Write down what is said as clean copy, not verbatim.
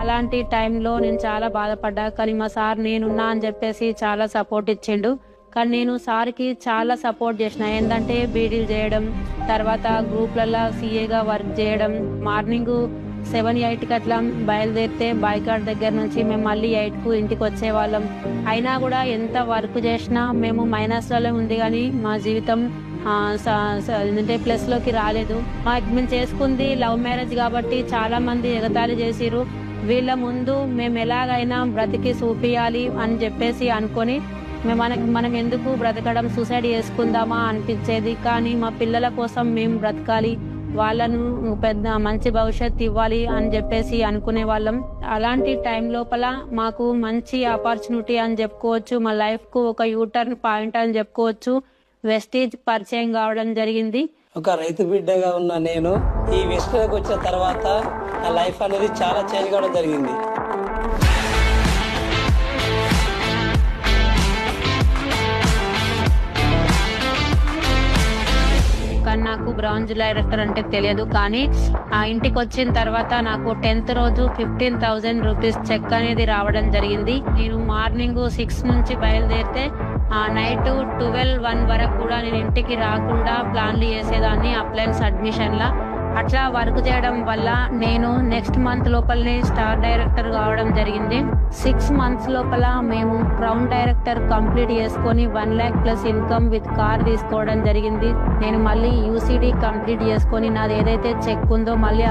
అలాంటి టైంలో నేను చాలా బాధపడ్డా. కానీ మా సార్ నేనున్నా అని చెప్పేసి చాలా సపోర్ట్ ఇచ్చిండు. కానీ నేను సార్‌కి చాలా సపోర్ట్ చేసిన. ఏందంటే బీడీలు చేయడం, తర్వాత గ్రూప్‌లల్ల సీఏగా వర్క్ చేయడం. మార్నింగు 7, 8కి అట్లా బయలుదేరితే బాయికాడ్ దగ్గర నుంచి మేము మళ్ళీ 8కు ఇంటికి వచ్చేవాళ్ళం. అయినా కూడా ఎంత వర్క్ చేసినా మేము మైనస్‌లోనే ఉంది గానీ మా జీవితం అంటే ప్లస్‌లోకి రాలేదు. మేము చేసుకుంది లవ్ మ్యారేజ్ కాబట్టి చాలా మంది ఎగతాళి చేసిర్రు. వీళ్ళ ముందు మేము ఎలాగైనా బ్రతికి చూపియాలి అని చెప్పేసి అనుకొని మనం ఎందుకు బ్రతకడం, సూసైడ్ చేసుకుందామా అనిపించేది. కానీ మా పిల్లల కోసం మేము బ్రతకాలి, వాళ్ళను పెద్ద మంచి భవిష్యత్తు ఇవ్వాలి అని చెప్పేసి అనుకునే వాళ్ళం. అలాంటి టైం లోపల మాకు మంచి ఆపర్చునిటీ అని చెప్పుకోవచ్చు. మా లైఫ్కు ఒక యూటర్న్ పాయింట్ అని చెప్పుకోవచ్చు. వెస్టీజ్ పరిచయం కావడం జరిగింది. ఒక రైతు బిడ్డగా ఉన్న నేను ఈ వెస్ట్లోకి వచ్చిన తర్వాత నా లైఫ్ అనేది చాలా చేంజ్ కావడం జరిగింది. కానీ నాకు బ్రాంజ్ డైరెక్టర్ అంటే తెలియదు. కానీ ఆ ఇంటికి వచ్చిన తర్వాత నాకు 10th రోజు 15,000 రూపీస్ చెక్ అనేది రావడం జరిగింది. నేను మార్నింగ్ 6 నుంచి బయలుదేరితే నైట్ 12-1 వరకు కూడా నేను ఇంటికి రాకుండా ప్లాన్లు చేసేదాన్ని అప్లయన్స్ అడ్మిషన్లా. అట్లా వర్క్ చేయడం వల్ల నేను నెక్స్ట్ మంత్ లోపలనే స్టార్ డైరెక్టర్ కావడం జరిగింది. 6 months లోపల మేము క్రౌన్ డైరెక్టర్ కంప్లీట్ చేసుకొని 1 lakh plus income with car తీసుకోవడం జరిగింది. నేను మళ్ళీ యూసీడీ కంప్లీట్ చేసుకొని నాది ఏదైతే చెక్ ఉందో మళ్ళీ